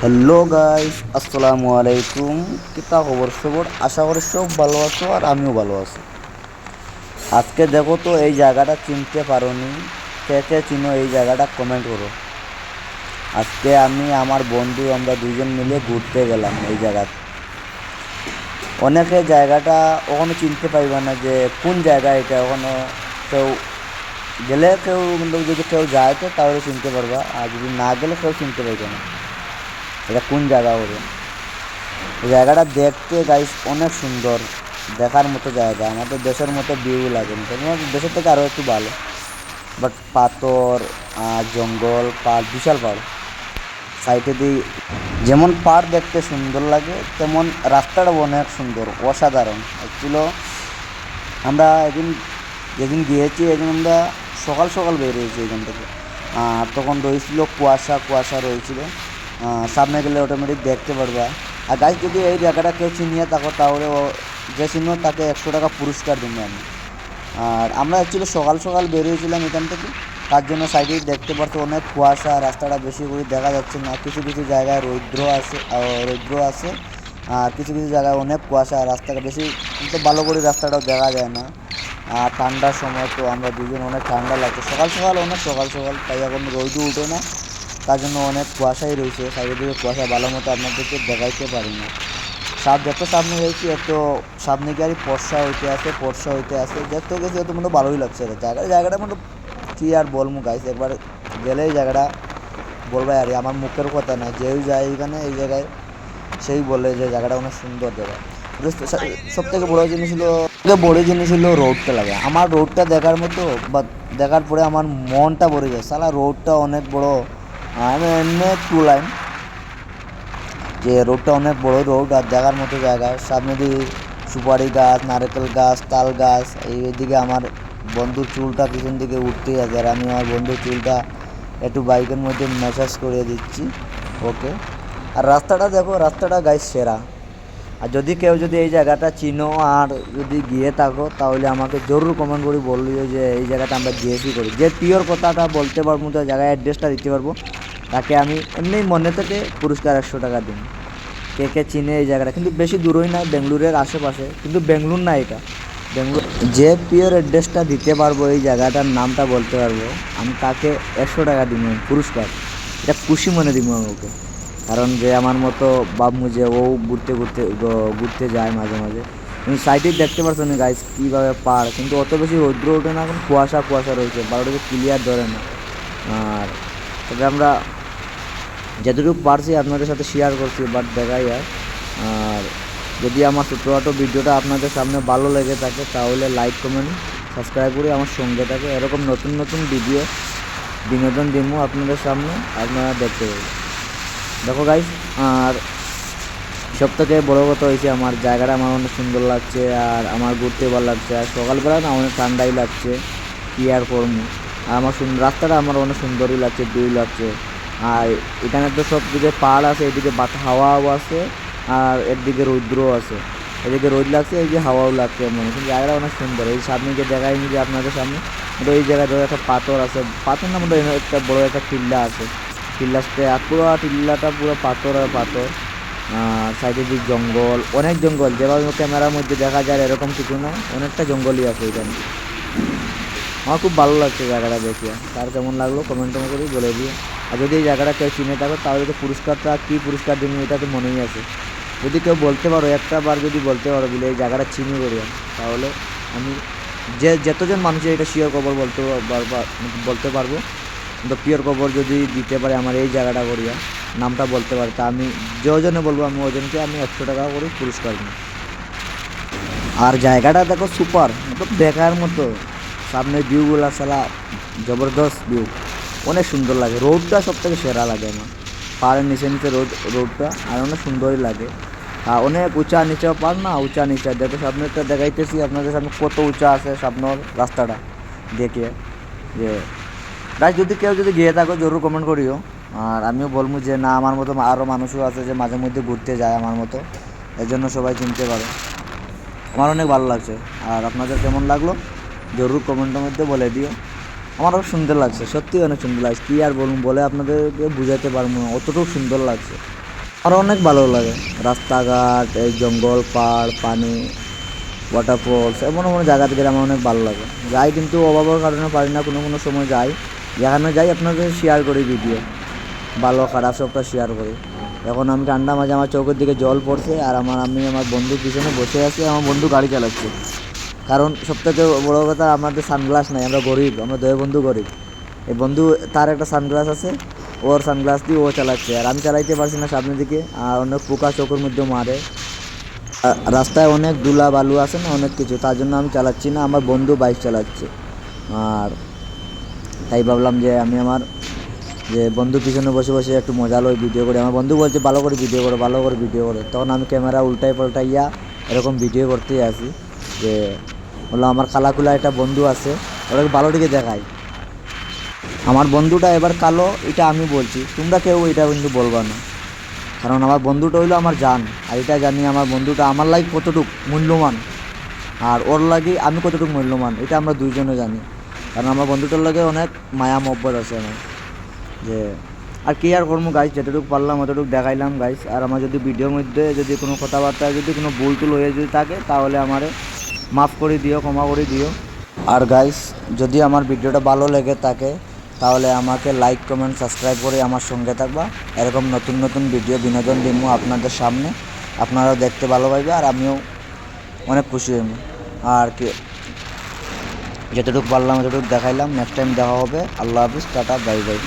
Hello guys, আসসালামু আলাইকুম। কিতা খবর সবর? আশা করি সব ভালো আছো আর আমিও ভালো আছি। আজকে দেখো তো এই জায়গাটা চিনতে পারোনি, কে কে চিনো এই জায়গাটা কমেন্ট করো। আজকে আমি আমার বন্ধু আমরা দুজন মিলে ঘুরতে গেলাম এই জায়গায়। অনেকে জায়গাটা ওখানে চিনতে পারবে না যে কোন জায়গা এটা, ওখানে কেউ গেলে কেউ কিন্তু যদি কেউ যায় তো তাহলে চিনতে পারবা, আর যদি না গেলে কেউ চিনতে পারবে না এটা কোন জায়গা হবে। এই জায়গাটা দেখতে গাইস অনেক সুন্দর, দেখার মতো জায়গা। আমাদের দেশের মতো ভিউ লাগে না, আমাদের দেশের থেকে আরও একটু ভালো। বাট পাথর আর জঙ্গল, পাহাড়, বিশাল পাহাড় সাইডে দিয়ে। যেমন পাহাড় দেখতে সুন্দর লাগে, তেমন রাস্তাটাও অনেক সুন্দর, অসাধারণ। অ্যাকচুয়ালি আমরা যেদিন গিয়েছি এদিন আমরা সকাল সকাল বেরিয়েছি এখান থেকে। তখন রয়েছিল কুয়াশা কুয়াশা রয়েছিল। সামনে গেলে অটোমেটিক দেখতে পারবা। আর গাছ যদি এই জায়গাটা কেউ চিনিয়ে থাকো তাহলে যে চিনো তাকে 100 টাকা পুরস্কার দেবো আমি। আর আমরা অ্যাকচুয়ালি সকাল সকাল বেরিয়েছিলাম এখান থেকে, তার জন্য সাইডে দেখতে পাচ্ছ অনেক কুয়াশা, রাস্তাটা বেশি করে দেখা যাচ্ছে না। কিছু কিছু জায়গায় রৌদ্র আছে আর কিছু কিছু জায়গায় অনেক কুয়াশা, রাস্তাটা বেশি কিন্তু ভালো করে রাস্তাটাও দেখা যায় না। আর ঠান্ডার সময় তো আমরা দুজন অনেক ঠান্ডা লাগছে, সকাল সকাল অনেক সকাল সকাল, তাই এখন রোদও উঠে না, তার জন্য অনেক কুয়াশাই রয়েছে সাইডে দিকে। কুয়াশা ভালো মতো আপনাদেরকে দেখাইতে পারি না। যত সামনে গেছি এত সামনে গিয়ে আর পর্সা হইতে আসে যত গেছি এত মনে ভালোই লাগছে জায়গাটা মনে কী আর বলবো গাইস, একবার গেলে এই জায়গাটা বলবে আর আমার মুখের কথা না, যেই যায় এখানে এই জায়গায় সেই বলে যে জায়গাটা অনেক সুন্দর জায়গা। সব থেকে বড় জিনিস হলো রোডটা লাগে। আমার রোডটা দেখার মতো বা দেখার পরে আমার মনটা ভরে যায়, সালা রোডটা অনেক বড়। আমি এমনি টু লাইন যে রোডটা অনেক বড় রোড আর দেখার মতো জায়গা। সামনে দিয়ে সুপারি গাছ, নারকেল গাছ, তাল গাছ। এইদিকে আমার বন্ধুর চুলটা পিছন দিকে উঠতেই আছে, আর আমি আমার বন্ধুর চুলটা একটু বাইকের মধ্যে ম্যাসাজ করে দিচ্ছি। ওকে। আর রাস্তাটা দেখো, রাস্তাটা গাইস সেরা। আর যদি কেউ যদি এই জায়গাটা চিনো আর যদি গিয়ে থাকো তাহলে আমাকে জরুর কমেন্ট করে বললিও যে এই জায়গাটা আমরা গিয়েছি করি, যে পিওর কথাটা বলতে পারবো, তো জায়গায় অ্যাড্রেসটা দিতে পারবো, তাকে আমি এমনি মনে থেকে পুরস্কার 100 টাকা দিন। কে কে চিনে এই জায়গাটা, কিন্তু বেশি দূরই না, বেঙ্গলুরের আশেপাশে, কিন্তু বেঙ্গলুর না এটা, বেঙ্গলুর। যে পিওর অ্যাড্রেসটা দিতে পারবো, এই জায়গাটার নামটা বলতে পারবো, আমি তাকে 100 টাকা দিব পুরস্কার। এটা খুশি মনে দিব আমি ওকে। কারণ যে আমার মতো বাবু যে ও ঘুরতে যায় মাঝে মাঝে। তুমি সাইডে দেখতে পারছো না গাইস কীভাবে পার, কিন্তু অত বেশি রৌদ্র ওঠে না, এখন কুয়াশা কুয়াশা রয়েছে, বারোটাকে ক্লিয়ার ধরে না। আর তবে আমরা যতটুকু পারছি আপনাদের সাথে শেয়ার করছি, বাট দেখাই আর যদি আমার ছোটোখাটো ভিডিওটা আপনাদের সামনে ভালো লেগে থাকে তাহলে লাইক কমেন্ট সাবস্ক্রাইব করে আমার সঙ্গে থাকে। এরকম নতুন নতুন ভিডিও বিনোদন দিব আপনাদের সামনে, আপনারা দেখতে পাবেন। দেখো গাইস, আর সব থেকে বড়ো কথা হয়েছে আমার জায়গাটা আমার অনেক সুন্দর লাগছে, আর আমার ঘুরতে ভালো লাগছে। আর সকালবেলা না অনেক ঠান্ডাই লাগছে, কি আর করবো। আর আমার রাস্তাটা আমার অনেক সুন্দরই লাগছে, ভিউ লাগছে। আর এখানে তো সব দিকে পাহাড় আছে, এদিকে হাওয়াও আছে, আর এদিকে রৌদ্রও আছে। এদিকে রোদ লাগছে, এদিকে হাওয়াও লাগছে, মনে হচ্ছে জায়গাটা অনেক সুন্দর। এই সামনে যে দেখায়নি যে আপনাদের সামনে, তো এই জায়গায় ধরো একটা পাথর আছে, পাথর না মতো একটা বড়ো একটা টিল্লা আছে। টিল্লাতে আর পুরো টিল্লাটা পুরো পাথর আর পাথর। আর সাইডে দিক জঙ্গল, অনেক জঙ্গল, যেভাবে ক্যামেরার মধ্যে দেখা যায় এরকম কিছু না, অনেকটা জঙ্গলই আছে এখানে। আমার খুব ভালো লাগছে জায়গাটা দেখে। তার কেমন লাগলো কমেন্ট করেই বলে দিও। আর যদি এই জায়গাটা কেউ চিনে থাকো তাহলে তো পুরস্কারটা কী পুরস্কার দিন এটা তো মনেই আছে। যদি কেউ বলতে পারো, একটা বার যদি বলতে পারো বলে এই জায়গাটা চিনি করিয়া, তাহলে আমি যতজন মানুষের এটা শিওর খবর বলতে পারবো, কিন্তু পিওর খবর যদি দিতে পারে আমার এই জায়গাটা করিয়া, নামটা বলতে পারে, তা আমি যেজনে বলবো আমি ওজনকে আমি 100 টাকা করে পুরস্কার দিই। আর জায়গাটা দেখো সুপার, মতলব দেখার মতো। সামনে ভিউগুলো সালা জবরদস্ত ভিউ, অনেক সুন্দর লাগে। রোডটা সব থেকে সেরা লাগে আমার, পাহাড়ের নিচে নিচে রোডটা আর অনেক সুন্দরই লাগে। আর অনেক উঁচা নিচেও পার না, উঁচা নিচে দেখো সামনেটা দেখাইতেছি আপনাদের সামনে কত উঁচা আছে সামনের রাস্তাটা দেখে। যে গাছ যদি কেউ যদি গিয়ে থাকো জরুর কমেন্ট করিও। আর আমিও বলবো যে না, আমার মতো আরও মানুষও আছে যে মাঝে মধ্যে ঘুরতে যায় আমার মতো, এর জন্য সবাই চিনতে পারে। আমার অনেক ভালো লাগছে। আর আপনাদের কেমন লাগলো জরুর কমেন্টের মধ্যে বলে দিও। আমারও সুন্দর লাগছে, সত্যিই অনেক সুন্দর লাগছে, কী আর বলুন, বলে আপনাদেরকে বুঝাতে পারবো না, অতটুকু সুন্দর লাগছে। আর অনেক ভালো লাগে রাস্তাঘাট, এই জঙ্গল, পাহাড়, পানি, ওয়াটারফলস, এমন এমন জায়গাতে গেলে আমার অনেক ভালো লাগে। যাই কিন্তু অভাবের কারণে পারি না, কোনো কোনো সময় যাই। যেখানে যাই আপনাদের শেয়ার করি ভিডিও, ভালো খারাপ সবটা শেয়ার করি। এখন আমি ঠান্ডা মাঝে আমার চোখের দিকে জল পড়ছে, আর আমি আমার বন্ধুর পিছনে বসে আছি, আমার বন্ধু গাড়ি চালাচ্ছে। কারণ সবথেকে বড় কথা, আমাদের সানগ্লাস নাই, আমরা গরিব, আমরা দুই বন্ধু গরিব। এই বন্ধু, তার একটা সানগ্লাস আছে, ওর সানগ্লাস দিয়ে ও চালাচ্ছে, আর আমি চালাইতে পারছি না সামনের দিকে, আর অনেক পোকা চোখের মধ্যে মারে। রাস্তায় অনেক ধুলা বালু আছে না, অনেক কিছু, তার জন্য আমি চালাচ্ছি না, আমার বন্ধু বাইক চালাচ্ছে। আর তাই ভাবলাম যে আমি আমার যে বন্ধু পিছনে বসে বসে একটু মজা লই, ভিডিও করে। আমার বন্ধু বলছে ভালো করে ভিডিও করো, ভালো করে ভিডিও করো, তখন আমি ক্যামেরা উল্টাই পাল্টাইয়া এরকম ভিডিও করতেই আসি। যে বললাম আমার কালাকুলা একটা বন্ধু আছে, ওটাকে ভালো দিকে দেখাই। আমার বন্ধুটা এবার কালো, এটা আমি বলছি, তোমরা কেউ এটা কিন্তু বলবা না। কারণ আমার বন্ধুটা হইলো আমার জান, আর এটা জানি আমার বন্ধুটা আমার লাগি কতটুকু মূল্যবান, আর ওর লাগি আমি কতটুকু মূল্যবান, এটা আমরা দুইজনে জানি। কারণ আমার বন্ধুটার লাগে অনেক মায়া মহব্বত আছে আমার। যে আর কি আর করবো গাইস, যতটুকু পারলাম অতটুকু দেখাইলাম গাইস। আর আমার যদি ভিডিওর মধ্যে যদি কোনো কথাবার্তায় যদি কোনো ভুল টুল হয়ে যদি থাকে, তাহলে আমারে মাফ করে দিও, ক্ষমা করে দিও। আর গাইস, যদি আমার ভিডিওটা ভালো লেগে থাকে, তাহলে আমাকে লাইক, কমেন্ট, সাবস্ক্রাইব করে আমার সঙ্গে থাকবা। এরকম নতুন নতুন ভিডিও বিনোদন দিব আপনাদের সামনে, আপনারাও দেখতে ভালো পাইবে, আর আমিও অনেক খুশি হইব। আর কি, যতটুকু পারলাম যতটুকু দেখাইলাম। নেক্সট টাইম দেখা হবে। আল্লাহ হাফিজ, টাটা, বাই বাই।